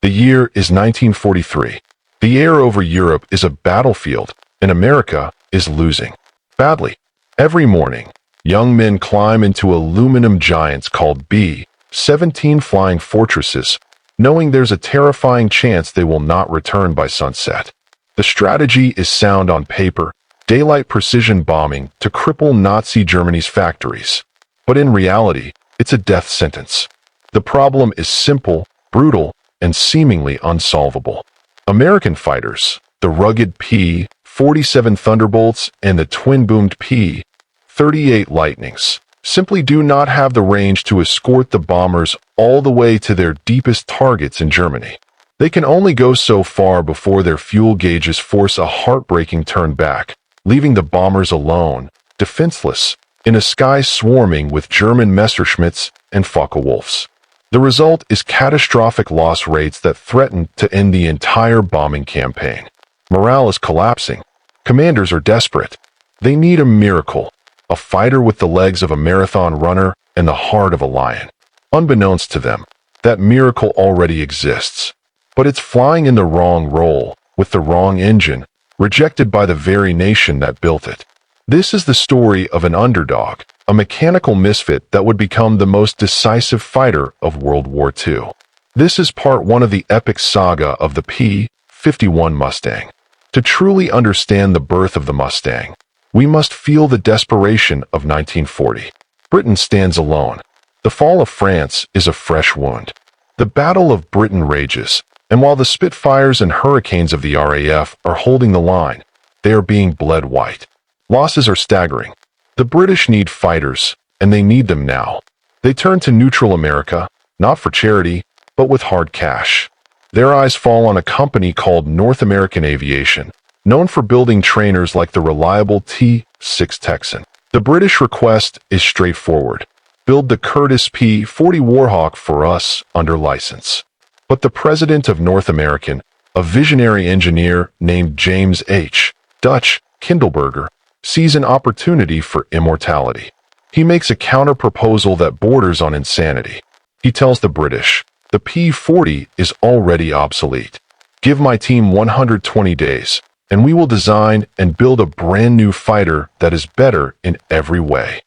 The year is 1943. The air over Europe is a battlefield, and America is losing. Badly. Every morning, young men climb into aluminum giants called B-17 flying fortresses, knowing there's a terrifying chance they will not return by sunset. The strategy is sound on paper, daylight precision bombing to cripple Nazi Germany's factories. But in reality, it's a death sentence. The problem is simple, brutal, and seemingly unsolvable. American fighters, the rugged P-47 Thunderbolts and the twin-boomed P-38 Lightnings, simply do not have the range to escort the bombers all the way to their deepest targets in Germany. They can only go so far before their fuel gauges force a heartbreaking turn back, leaving the bombers alone, defenseless, in a sky swarming with German Messerschmitts and Focke-Wulfs. The result is catastrophic loss rates that threaten to end the entire bombing campaign. Morale is collapsing. Commanders are desperate. They need a miracle, a fighter with the legs of a marathon runner and the heart of a lion. Unbeknownst to them, that miracle already exists. But it's flying in the wrong role, with the wrong engine, rejected by the very nation that built it. This is the story of an underdog, a mechanical misfit that would become the most decisive fighter of World War II. This is part one of the epic saga of the P-51 Mustang. To truly understand the birth of the Mustang, we must feel the desperation of 1940. Britain stands alone. The fall of France is a fresh wound. The Battle of Britain rages, and while the Spitfires and Hurricanes of the RAF are holding the line, they are being bled white. Losses are staggering. The British need fighters, and they need them now. They turn to neutral America, not for charity, but with hard cash. Their eyes fall on a company called North American Aviation, known for building trainers like the reliable T-6 Texan. The British request is straightforward. Build the Curtiss P-40 Warhawk for us under license. But the president of North American, a visionary engineer named James H. Dutch Kindleberger, sees an opportunity for immortality. He makes a counter-proposal that borders on insanity. He tells the British, the P-40 is already obsolete. Give my team 120 days, and we will design and build a brand new fighter that is better in every way.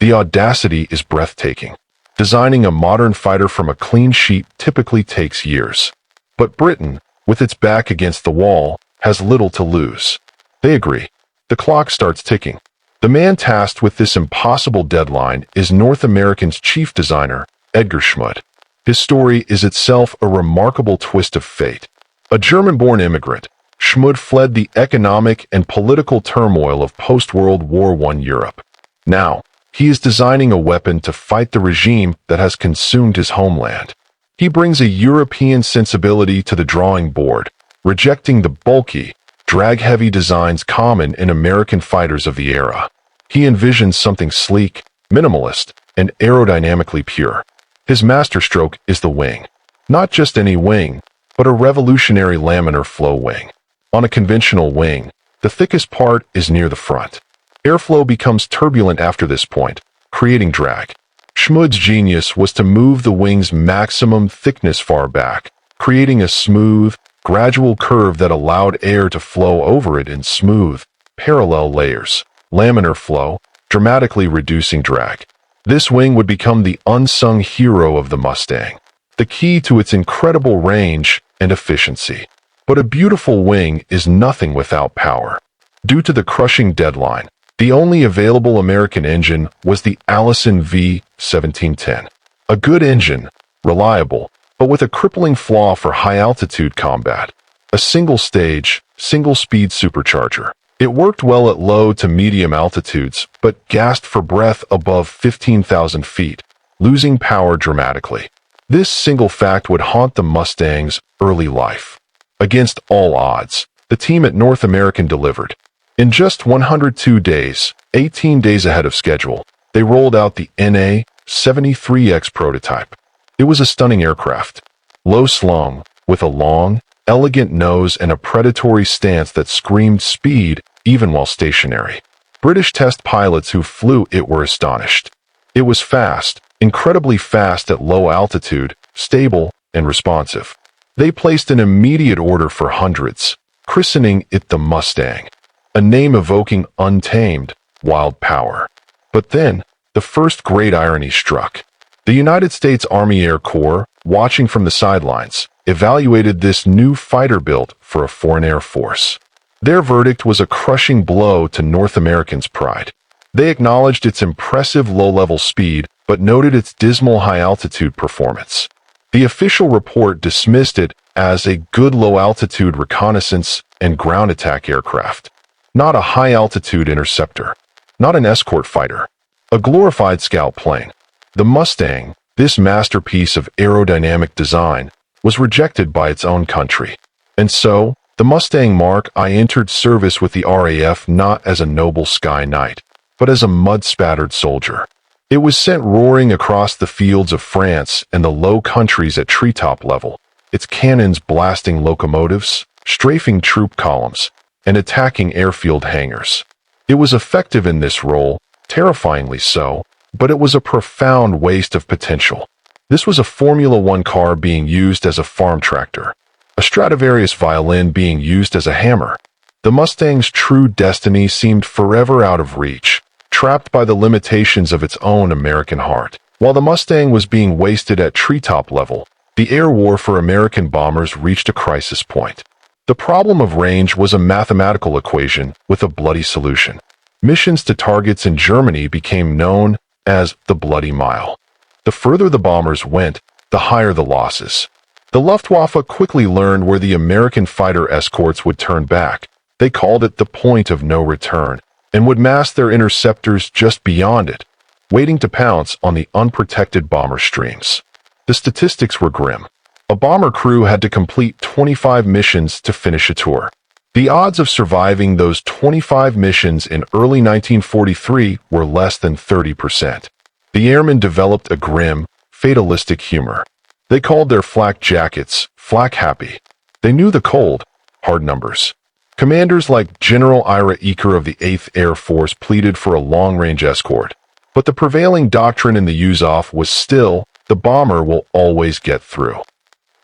The audacity is breathtaking. Designing a modern fighter from a clean sheet typically takes years. But Britain, with its back against the wall, has little to lose. They agree. The clock starts ticking. The man tasked with this impossible deadline is North American's chief designer, Edgar Schmid. His story is itself a remarkable twist of fate. A German-born immigrant, Schmid fled the economic and political turmoil of post-World War I Europe. Now, he is designing a weapon to fight the regime that has consumed his homeland. He brings a European sensibility to the drawing board, rejecting the bulky, drag-heavy designs common in American fighters of the era. He envisions something sleek, minimalist, and aerodynamically pure. His masterstroke is the wing. Not just any wing, but a revolutionary laminar flow wing. On a conventional wing, the thickest part is near the front. Airflow becomes turbulent after this point, creating drag. Schmid's genius was to move the wing's maximum thickness far back, creating a smooth, gradual curve that allowed air to flow over it in smooth, parallel layers. Laminar flow, dramatically reducing drag. This wing would become the unsung hero of the Mustang, the key to its incredible range and efficiency. But a beautiful wing is nothing without power. Due to the crushing deadline, the only available American engine was the Allison V-1710. A good engine, reliable, but with a crippling flaw for high-altitude combat. A single-stage, single-speed supercharger. It worked well at low to medium altitudes, but gasped for breath above 15,000 feet, losing power dramatically. This single fact would haunt the Mustang's early life. Against all odds, the team at North American delivered. In just 102 days, 18 days ahead of schedule, they rolled out the NA-73X prototype. It was a stunning aircraft. Low-slung, with a long, elegant nose and a predatory stance that screamed speed even while stationary. British test pilots who flew it were astonished. It was fast, incredibly fast at low altitude, stable, and responsive. They placed an immediate order for hundreds, christening it the Mustang, a name evoking untamed, wild power. But then, the first great irony struck. The United States Army Air Corps, watching from the sidelines, evaluated this new fighter built for a foreign air force. Their verdict was a crushing blow to North Americans' pride. They acknowledged its impressive low-level speed, but noted its dismal high-altitude performance. The official report dismissed it as a good low-altitude reconnaissance and ground attack aircraft, not a high-altitude interceptor, not an escort fighter, a glorified scout plane. The Mustang, this masterpiece of aerodynamic design, was rejected by its own country. And so, the Mustang Mark I entered service with the RAF not as a noble sky knight, but as a mud-spattered soldier. It was sent roaring across the fields of France and the Low Countries at treetop level, its cannons blasting locomotives, strafing troop columns, and attacking airfield hangars. It was effective in this role, terrifyingly so, but it was a profound waste of potential. This was a Formula One car being used as a farm tractor, a Stradivarius violin being used as a hammer. The Mustang's true destiny seemed forever out of reach, trapped by the limitations of its own American heart. While the Mustang was being wasted at treetop level, the air war for American bombers reached a crisis point. The problem of range was a mathematical equation with a bloody solution. Missions to targets in Germany became known as the Bloody Mile. The further the bombers went, the higher the losses. The Luftwaffe quickly learned where the American fighter escorts would turn back. They called it the point of no return, and would mass their interceptors just beyond it, waiting to pounce on the unprotected bomber streams. The statistics were grim. A bomber crew had to complete 25 missions to finish a tour. The odds of surviving those 25 missions in early 1943 were less than 30%. The airmen developed a grim, fatalistic humor. They called their flak jackets flak happy. They knew the cold, hard numbers. Commanders like General Ira Eaker of the 8th Air Force pleaded for a long-range escort. But the prevailing doctrine in the use-off was still, the bomber will always get through.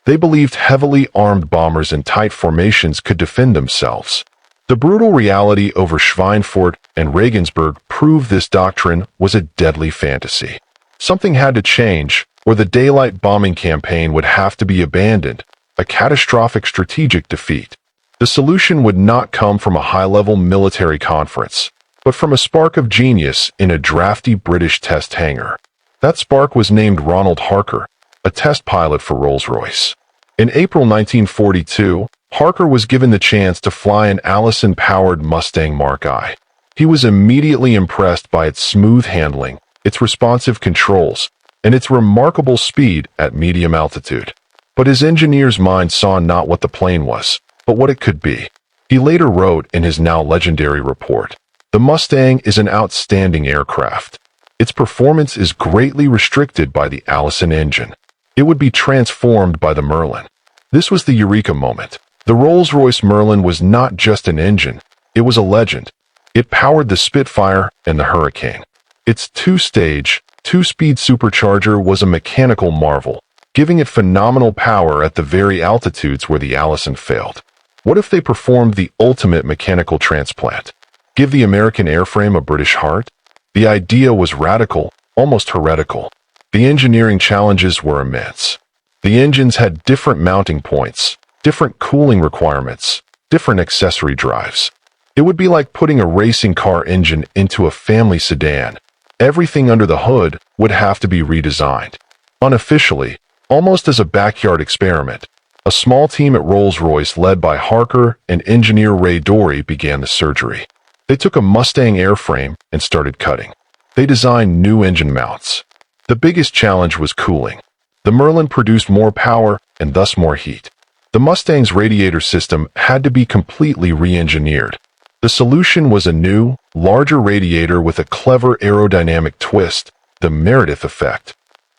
They believed heavily armed bombers in tight formations could defend themselves. The brutal reality over Schweinfurt and Regensburg proved this doctrine was a deadly fantasy. Something had to change, or the daylight bombing campaign would have to be abandoned, a catastrophic strategic defeat. The solution would not come from a high-level military conference, but from a spark of genius in a drafty British test hangar. That spark was named Ronald Harker, a test pilot for Rolls-Royce. In April 1942, Harker was given the chance to fly an Allison-powered Mustang Mark I. He was immediately impressed by its smooth handling, its responsive controls, and its remarkable speed at medium altitude. But his engineer's mind saw not what the plane was, but what it could be. He later wrote in his now legendary report, "The Mustang is an outstanding aircraft. Its performance is greatly restricted by the Allison engine. It would be transformed by the Merlin." This was the eureka moment. The Rolls-Royce Merlin was not just an engine, it was a legend. It powered the Spitfire and the Hurricane. Its two-stage, two-speed supercharger was a mechanical marvel, giving it phenomenal power at the very altitudes where the Allison failed. What if they performed the ultimate mechanical transplant? Give the American airframe a British heart? The idea was radical, almost heretical. The engineering challenges were immense. The engines had different mounting points, different cooling requirements, different accessory drives. It would be like putting a racing car engine into a family sedan. Everything under the hood would have to be redesigned. Unofficially, almost as a backyard experiment, a small team at Rolls-Royce led by Harker and engineer Ray Dory began the surgery. They took a Mustang airframe and started cutting. They designed new engine mounts. The biggest challenge was cooling. The Merlin produced more power and thus more heat. The Mustang's radiator system had to be completely re-engineered. The solution was a new, larger radiator with a clever aerodynamic twist, the Meredith effect.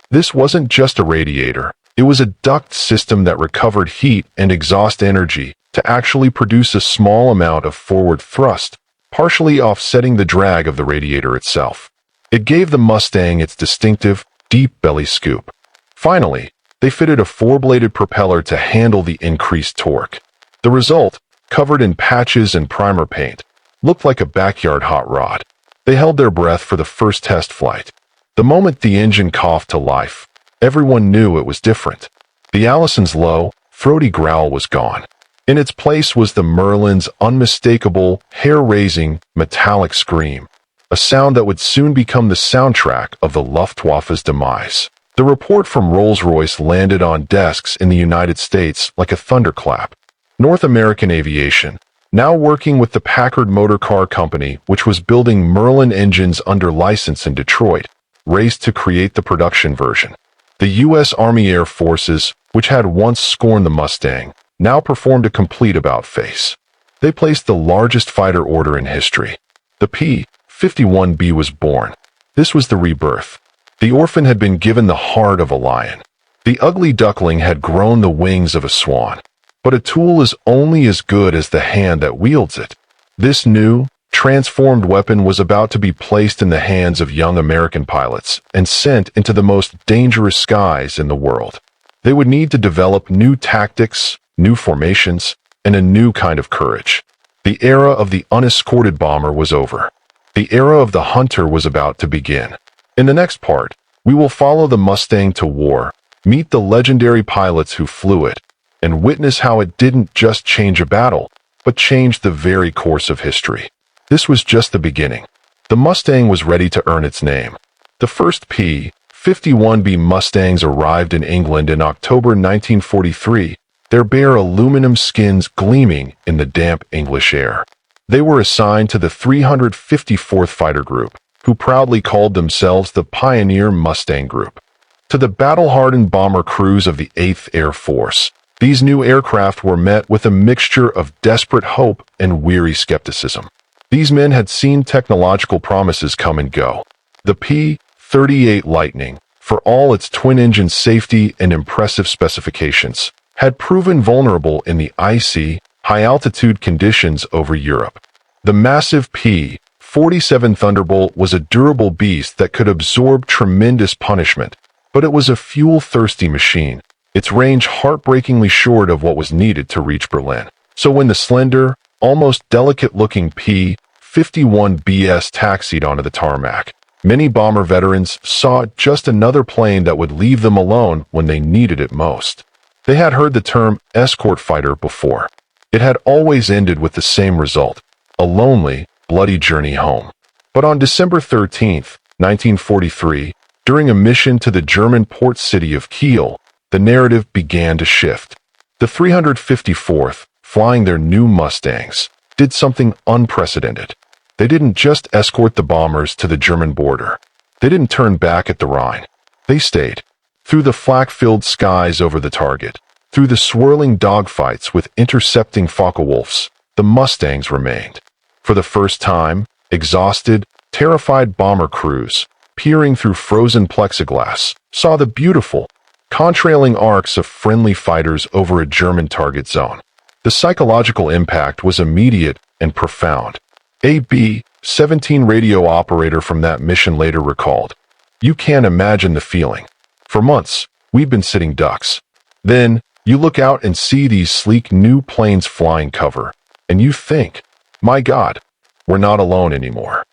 This wasn't just a radiator, it was a duct system that recovered heat and exhaust energy to actually produce a small amount of forward thrust, partially offsetting the drag of the radiator itself. It gave the Mustang its distinctive, deep belly scoop. Finally, They fitted a four-bladed propeller to handle the increased torque. The result, covered in patches and primer paint, looked like a backyard hot rod. They held their breath for the first test flight. The moment the engine coughed to life, everyone knew it was different. The Allison's low, throaty growl was gone. In its place was the Merlin's unmistakable, hair-raising, metallic scream, a sound that would soon become the soundtrack of the Luftwaffe's demise. The report from Rolls-Royce landed on desks in the United States like a thunderclap. North American Aviation, now working with the Packard Motor Car Company, which was building Merlin engines under license in Detroit, raced to create the production version. The U.S. Army Air Forces, which had once scorned the Mustang, now performed a complete about-face. They placed the largest fighter order in history. The P-51B was born. This was the rebirth. The orphan had been given the heart of a lion. The ugly duckling had grown the wings of a swan. But a tool is only as good as the hand that wields it. This new, transformed weapon was about to be placed in the hands of young American pilots and sent into the most dangerous skies in the world. They would need to develop new tactics, new formations, and a new kind of courage. The era of the unescorted bomber was over. The era of the hunter was about to begin. In the next part, we will follow the Mustang to war, meet the legendary pilots who flew it, and witness how it didn't just change a battle, but changed the very course of history. This was just the beginning. The Mustang was ready to earn its name. The first P-51B Mustangs arrived in England in October 1943, their bare aluminum skins gleaming in the damp English air. They were assigned to the 354th Fighter Group, who proudly called themselves the Pioneer Mustang Group. To the battle-hardened bomber crews of the 8th Air Force, these new aircraft were met with a mixture of desperate hope and weary skepticism. These men had seen technological promises come and go. The P-38 Lightning, for all its twin-engine safety and impressive specifications, had proven vulnerable in the icy, high-altitude conditions over Europe. The massive P-47 Thunderbolt was a durable beast that could absorb tremendous punishment, but it was a fuel-thirsty machine, its range heartbreakingly short of what was needed to reach Berlin. So when the slender, almost delicate-looking P-51BS taxied onto the tarmac, many bomber veterans saw just another plane that would leave them alone when they needed it most. They had heard the term escort fighter before. It had always ended with the same result, a lonely, bloody journey home. But on December 13, 1943, during a mission to the German port city of Kiel, the narrative began to shift. The 354th, flying their new Mustangs, did something unprecedented. They didn't just escort the bombers to the German border. They didn't turn back at the Rhine. They stayed. Through the flak-filled skies over the target, through the swirling dogfights with intercepting Focke-Wulfs, the Mustangs remained. For the first time, exhausted, terrified bomber crews, peering through frozen plexiglass, saw the beautiful, contrailing arcs of friendly fighters over a German target zone. The psychological impact was immediate and profound. A B-17 radio operator from that mission later recalled, "You can't imagine the feeling. For months, we've been sitting ducks. Then, you look out and see these sleek new planes flying cover, and you think, my God, we're not alone anymore."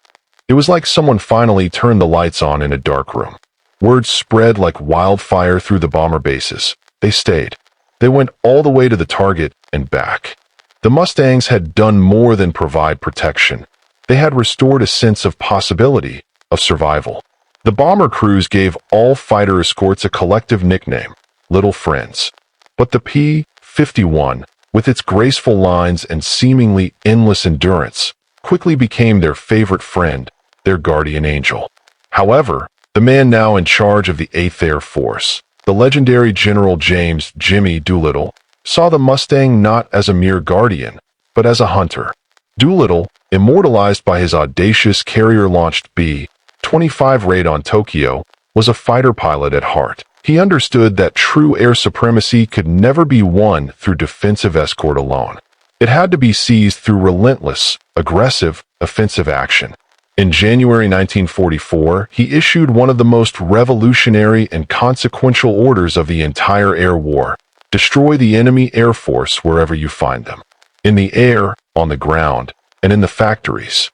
It was like someone finally turned the lights on in a dark room. Word spread like wildfire through the bomber bases. They stayed. They went all the way to the target and back. The Mustangs had done more than provide protection. They had restored a sense of possibility, of survival. The bomber crews gave all fighter escorts a collective nickname, Little Friends. But the P-51, with its graceful lines and seemingly endless endurance, quickly became their favorite friend, their guardian angel. However, the man now in charge of the 8th Air Force, the legendary General James "Jimmy" Doolittle, saw the Mustang not as a mere guardian, but as a hunter. Doolittle, immortalized by his audacious carrier-launched B-25 raid on Tokyo, was a fighter pilot at heart. He understood that true air supremacy could never be won through defensive escort alone. It had to be seized through relentless, aggressive, offensive action. In January 1944, he issued one of the most revolutionary and consequential orders of the entire air war: destroy the enemy air force wherever you find them, in the air, on the ground, and in the factories.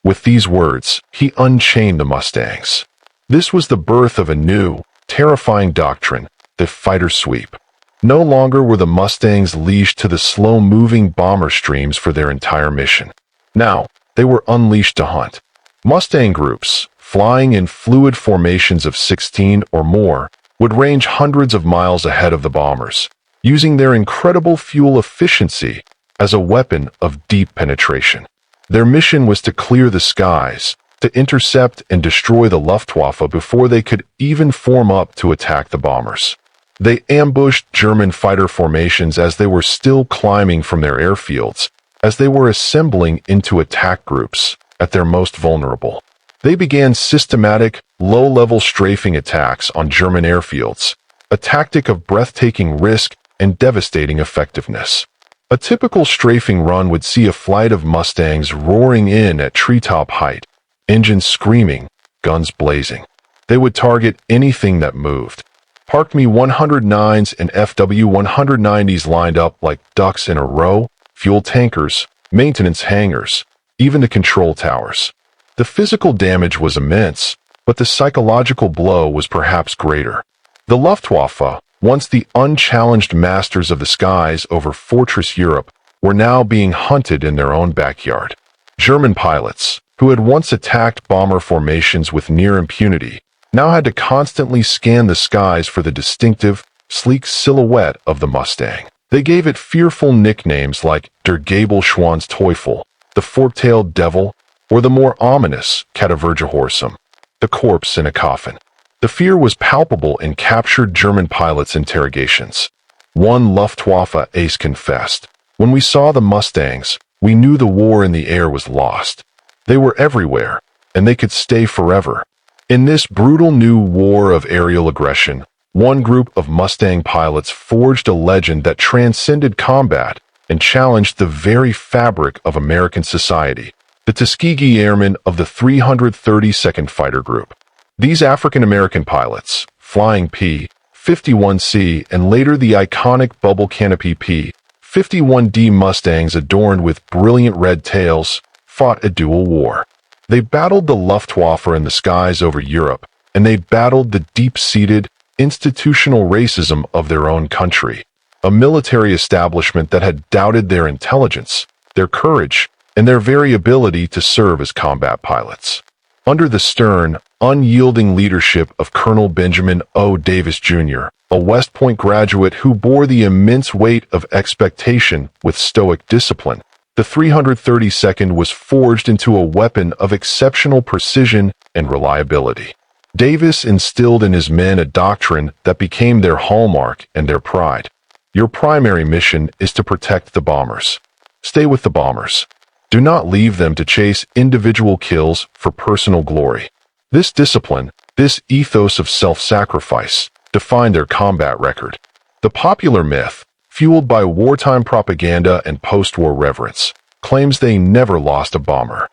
With these words, he unchained the Mustangs. This was the birth of a new, terrifying doctrine, the fighter sweep. No longer were the Mustangs leashed to the slow-moving bomber streams for their entire mission. Now, they were unleashed to hunt. Mustang groups, flying in fluid formations of 16 or more, would range hundreds of miles ahead of the bombers, using their incredible fuel efficiency as a weapon of deep penetration. Their mission was to clear the skies, to intercept and destroy the Luftwaffe before they could even form up to attack the bombers. They ambushed German fighter formations as they were still climbing from their airfields, as they were assembling into attack groups at their most vulnerable. They began systematic, low-level strafing attacks on German airfields, a tactic of breathtaking risk and devastating effectiveness. A typical strafing run would see a flight of Mustangs roaring in at treetop height, engines screaming, guns blazing. They would target anything that moved. Parked Me-109s and FW-190s lined up like ducks in a row, fuel tankers, maintenance hangars, even the control towers. The physical damage was immense, but the psychological blow was perhaps greater. The Luftwaffe, once the unchallenged masters of the skies over Fortress Europe, were now being hunted in their own backyard. German pilots, who had once attacked bomber formations with near impunity, now had to constantly scan the skies for the distinctive, sleek silhouette of the Mustang. They gave it fearful nicknames like Der Gabelschwanz-Teufel, the fork-tailed devil, or the more ominous Katavergehorsum, the corpse in a coffin. The fear was palpable in captured German pilots' interrogations. One Luftwaffe ace confessed, "When we saw the Mustangs, we knew the war in the air was lost. They were everywhere, and they could stay forever." In this brutal new war of aerial aggression, one group of Mustang pilots forged a legend that transcended combat and challenged the very fabric of American society: the Tuskegee Airmen of the 332nd Fighter Group. These African-American pilots, flying P-51C and later the iconic bubble canopy P-51D Mustangs adorned with brilliant red tails, fought a dual war. They battled the Luftwaffe in the skies over Europe, and they battled the deep-seated, institutional racism of their own country, a military establishment that had doubted their intelligence, their courage, and their very ability to serve as combat pilots. Under the stern, unyielding leadership of Colonel Benjamin O. Davis, Jr., a West Point graduate who bore the immense weight of expectation with stoic discipline, the 332nd was forged into a weapon of exceptional precision and reliability. Davis instilled in his men a doctrine that became their hallmark and their pride. Your primary mission is to protect the bombers. Stay with the bombers. Do not leave them to chase individual kills for personal glory. This discipline, this ethos of self-sacrifice, defined their combat record. The popular myth, fueled by wartime propaganda and post-war reverence, claims they never lost a bomber.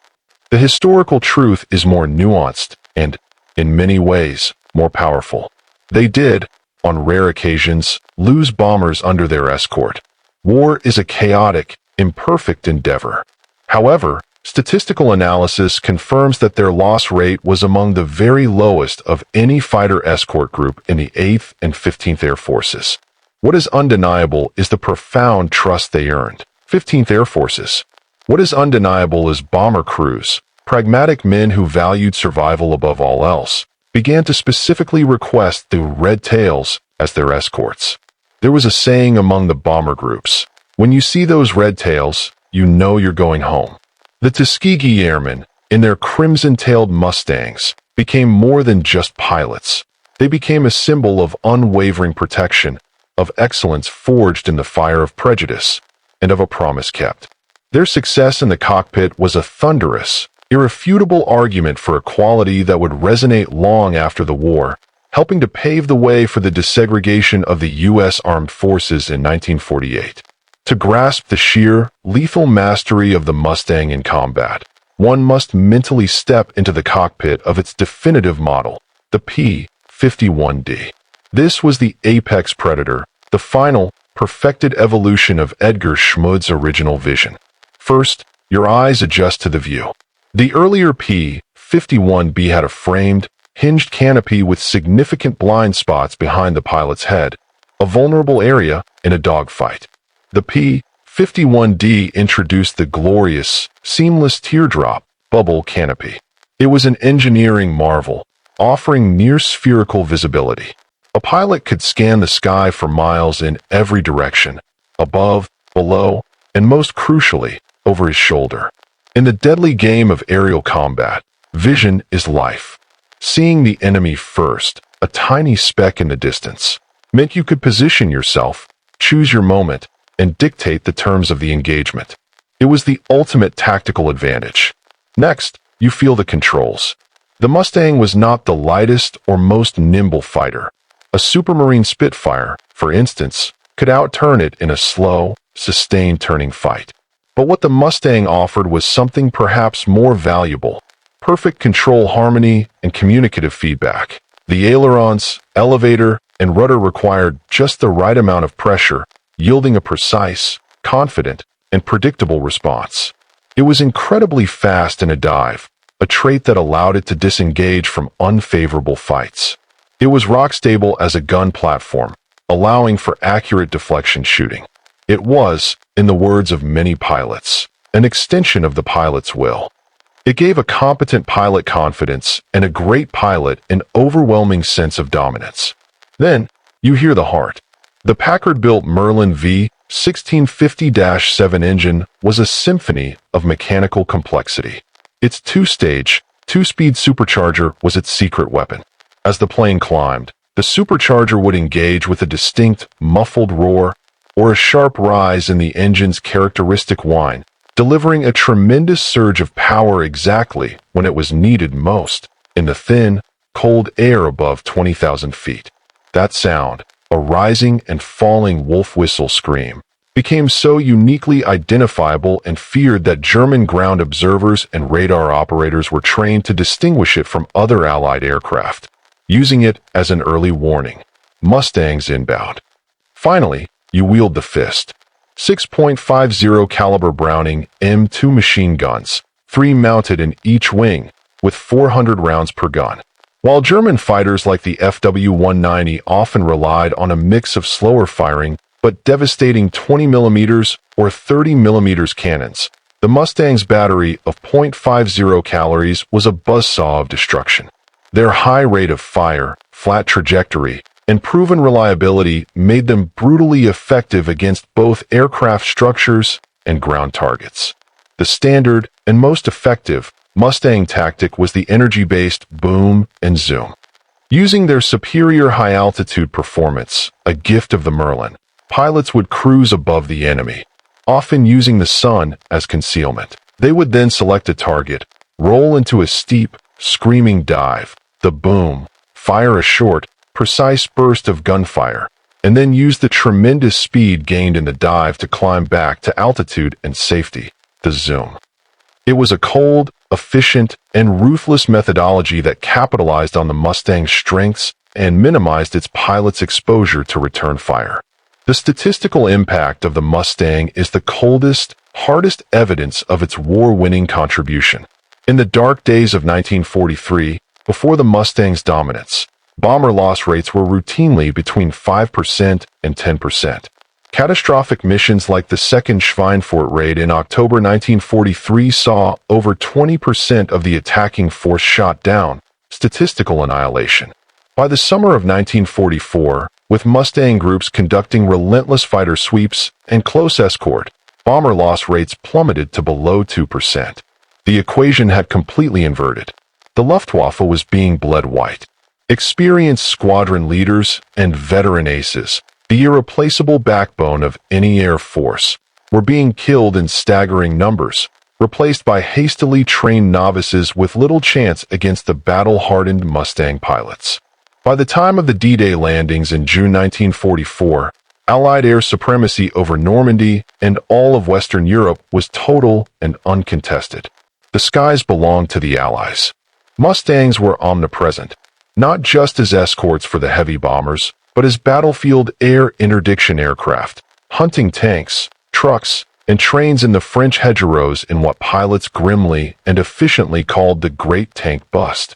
The historical truth is more nuanced and, in many ways, more powerful. They did, on rare occasions, lose bombers under their escort. War is a chaotic, imperfect endeavor. However, statistical analysis confirms that their loss rate was among the very lowest of any fighter escort group in the 8th and 15th Air Forces. What is undeniable is the profound trust they earned. 15th Air Forces. What is undeniable is bomber crews, pragmatic men who valued survival above all else, began to specifically request the Red Tails as their escorts. There was a saying among the bomber groups: when you see those red tails, you know you're going home. The Tuskegee Airmen, in their crimson-tailed Mustangs, became more than just pilots. They became a symbol of unwavering protection, of excellence forged in the fire of prejudice, and of a promise kept. Their success in the cockpit was a thunderous, irrefutable argument for equality that would resonate long after the war, helping to pave the way for the desegregation of the U.S. Armed Forces in 1948. To grasp the sheer, lethal mastery of the Mustang in combat, one must mentally step into the cockpit of its definitive model, the P-51D. This was the apex predator, the final, perfected evolution of Edgar Schmidt's original vision. First, your eyes adjust to the view. The earlier P-51B had a framed, hinged canopy with significant blind spots behind the pilot's head, a vulnerable area in a dogfight. The P-51D introduced the glorious, seamless teardrop bubble canopy. It was an engineering marvel, offering near-spherical visibility. A pilot could scan the sky for miles in every direction, above, below, and most crucially, over his shoulder. In the deadly game of aerial combat, vision is life. Seeing the enemy first, a tiny speck in the distance, meant you could position yourself, choose your moment, and dictate the terms of the engagement. It was the ultimate tactical advantage. Next, you feel the controls. The Mustang was not the lightest or most nimble fighter. A Supermarine Spitfire, for instance, could outturn it in a slow, sustained turning fight. But what the Mustang offered was something perhaps more valuable: perfect control harmony and communicative feedback. The ailerons, elevator, and rudder required just the right amount of pressure, yielding a precise, confident, and predictable response. It was incredibly fast in a dive, a trait that allowed it to disengage from unfavorable fights. It was rock-stable as a gun platform, allowing for accurate deflection shooting. It was, in the words of many pilots, an extension of the pilot's will. It gave a competent pilot confidence and a great pilot an overwhelming sense of dominance. Then, you hear the heart. The Packard-built Merlin V1650-7 engine was a symphony of mechanical complexity. Its two-stage, two-speed supercharger was its secret weapon. As the plane climbed, the supercharger would engage with a distinct, muffled roar or a sharp rise in the engine's characteristic whine, delivering a tremendous surge of power exactly when it was needed most, in the thin, cold air above 20,000 feet. That sound, a rising and falling wolf whistle scream, became so uniquely identifiable and feared that German ground observers and radar operators were trained to distinguish it from other Allied aircraft, using it as an early warning. Mustangs inbound. Finally, you wield the fist. 6.50 caliber Browning M2 machine guns, 3 mounted in each wing, with 400 rounds per gun. While German fighters like the FW-190 often relied on a mix of slower firing but devastating 20mm or 30mm cannons, the Mustang's battery of .50 calories was a buzzsaw of destruction. Their high rate of fire, flat trajectory, and proven reliability made them brutally effective against both aircraft structures and ground targets. The standard and most effective Mustang tactic was the energy-based boom and zoom. Using their superior high-altitude performance, a gift of the Merlin, pilots would cruise above the enemy, often using the sun as concealment. They would then select a target, roll into a steep, screaming dive, the boom, fire a short, precise burst of gunfire, and then use the tremendous speed gained in the dive to climb back to altitude and safety, the zoom. It was a cold, efficient, and ruthless methodology that capitalized on the Mustang's strengths and minimized its pilots' exposure to return fire. The statistical impact of the Mustang is the coldest, hardest evidence of its war-winning contribution. In the dark days of 1943, before the Mustang's dominance, bomber loss rates were routinely between 5% and 10%. Catastrophic missions like the second Schweinfurt raid in October 1943 saw over 20% of the attacking force shot down, statistical annihilation. By the summer of 1944, with Mustang groups conducting relentless fighter sweeps and close escort, bomber loss rates plummeted to below 2%. The equation had completely inverted. The Luftwaffe was being bled white. Experienced squadron leaders and veteran aces, the irreplaceable backbone of any air force, were being killed in staggering numbers, replaced by hastily trained novices with little chance against the battle-hardened Mustang pilots. By the time of the D-Day landings in June 1944, Allied air supremacy over Normandy and all of Western Europe was total and uncontested. the skies belonged to the Allies. Mustangs were omnipresent, not just as escorts for the heavy bombers, but as battlefield air interdiction aircraft, hunting tanks, trucks, and trains in the French hedgerows in what pilots grimly and efficiently called the Great Tank Bust.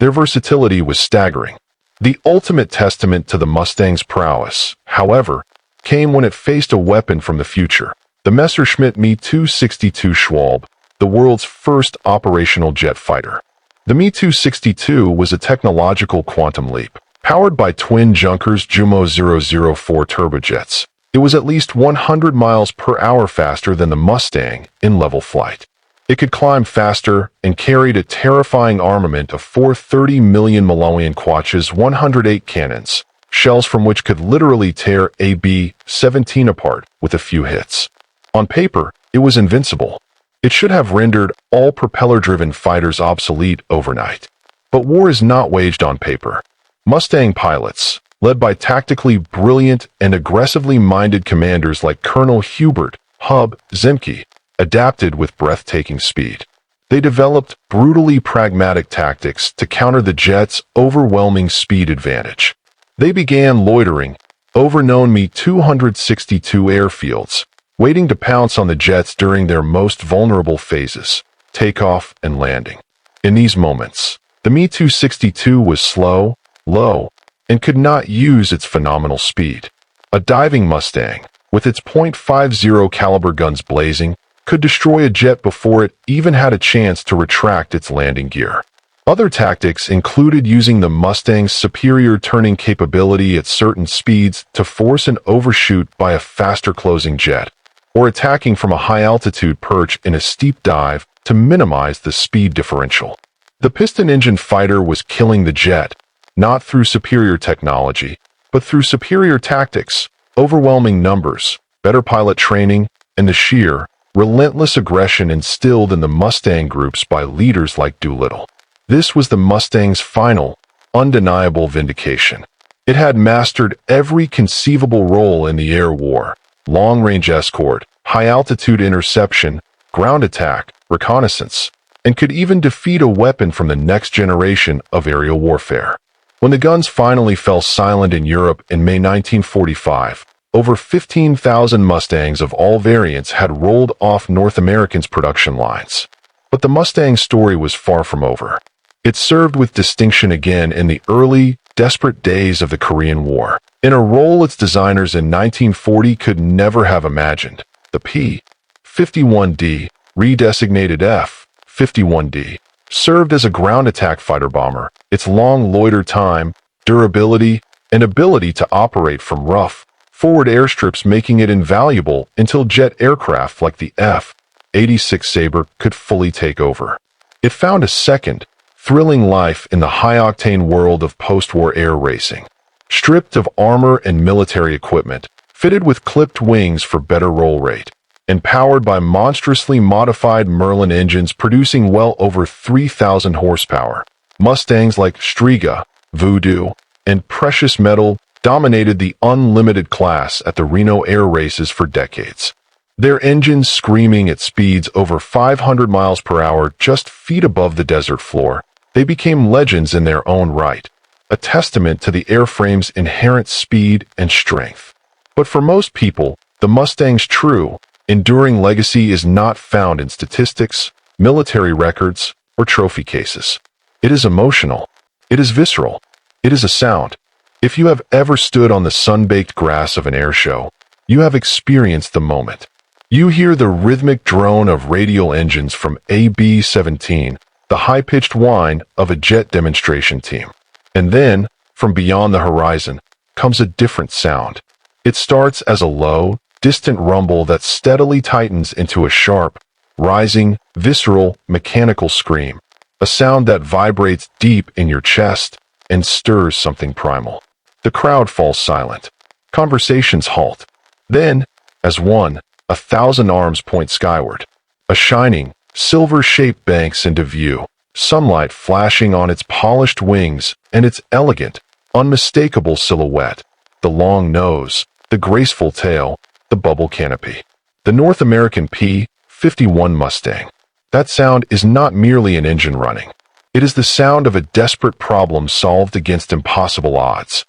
Their versatility was staggering. The ultimate testament to the Mustang's prowess, however, came when it faced a weapon from the future, the Messerschmitt Me-262 Schwalbe, the world's first operational jet fighter. The Me-262 was a technological quantum leap. Powered by twin Junkers Jumo 004 turbojets, it was at least 100 miles per hour faster than the Mustang in level flight. It could climb faster and carried a terrifying armament of 430 million Malawian Quachas 108 cannons, shells from which could literally tear a B-17 apart with a few hits. On paper, it was invincible. It should have rendered all propeller-driven fighters obsolete overnight. But war is not waged on paper. Mustang pilots, led by tactically brilliant and aggressively minded commanders like Colonel Hubert Hub Zemke, adapted with breathtaking speed. They developed brutally pragmatic tactics to counter the jet's overwhelming speed advantage. They began loitering over known Me-262 airfields, waiting to pounce on the jets during their most vulnerable phases, takeoff and landing. In these moments, the Me-262 was slow, low, and could not use its phenomenal speed. A diving Mustang, with its .50 caliber guns blazing, could destroy a jet before it even had a chance to retract its landing gear. Other tactics included using the Mustang's superior turning capability at certain speeds to force an overshoot by a faster closing jet, or attacking from a high-altitude perch in a steep dive to minimize the speed differential. The piston-engine fighter was killing the jet, not through superior technology, but through superior tactics, overwhelming numbers, better pilot training, and the sheer, relentless aggression instilled in the Mustang groups by leaders like Doolittle. This was the Mustang's final, undeniable vindication. It had mastered every conceivable role in the air war: long-range escort, high-altitude interception, ground attack, reconnaissance, and could even defeat a weapon from the next generation of aerial warfare. When the guns finally fell silent in Europe in May 1945, over 15,000 Mustangs of all variants had rolled off North America's production lines. But the Mustang story was far from over. It served with distinction again in the early, desperate days of the Korean War, in a role its designers in 1940 could never have imagined. The P-51D, redesignated F-51D, served as a ground attack fighter bomber, its long loiter time, durability, and ability to operate from rough, forward airstrips making it invaluable until jet aircraft like the F-86 Sabre could fully take over. It found a second, thrilling life in the high-octane world of post-war air racing. Stripped of armor and military equipment, fitted with clipped wings for better roll rate, and powered by monstrously modified Merlin engines producing well over 3,000 horsepower, Mustangs like Striga, Voodoo, and Precious Metal dominated the unlimited class at the Reno air races for decades. Their engines screaming at speeds over 500 miles per hour just feet above the desert floor, they became legends in their own right, a testament to the airframe's inherent speed and strength. But for most people, the Mustang's true, enduring legacy is not found in statistics, military records, or trophy cases. It is emotional. It is visceral. It is a sound. If you have ever stood on the sun-baked grass of an air show, you have experienced the moment. You hear the rhythmic drone of radial engines from AB-17, the high-pitched whine of a jet demonstration team. And then, from beyond the horizon, comes a different sound. It starts as a low, distant rumble that steadily tightens into a sharp, rising, visceral, mechanical scream, a sound that vibrates deep in your chest and stirs something primal. The crowd falls silent. Conversations halt. Then, as one, 1,000 arms point skyward. A shining, silver shape banks into view, sunlight flashing on its polished wings and its elegant, unmistakable silhouette, the long nose, the graceful tail, the bubble canopy. The North American P-51 Mustang. That sound is not merely an engine running. It is the sound of a desperate problem solved against impossible odds.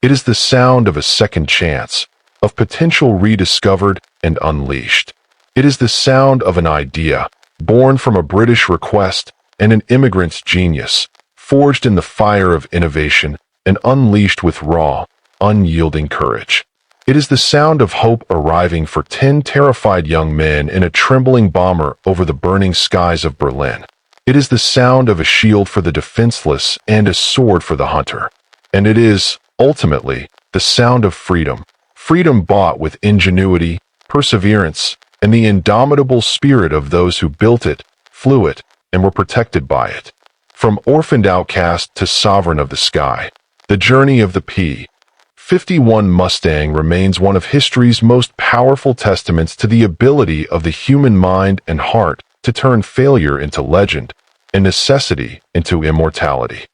It is the sound of a second chance, of potential rediscovered and unleashed. It is the sound of an idea, born from a British request and an immigrant's genius, forged in the fire of innovation and unleashed with raw, unyielding courage. It is the sound of hope arriving for 10 terrified young men in a trembling bomber over the burning skies of Berlin. It is the sound of a shield for the defenseless and a sword for the hunter. And it is, ultimately, the sound of freedom. Freedom bought with ingenuity, perseverance, and the indomitable spirit of those who built it, flew it, and were protected by it. From orphaned outcast to sovereign of the sky, the journey of the P-51 Mustang remains one of history's most powerful testaments to the ability of the human mind and heart to turn failure into legend and necessity into immortality.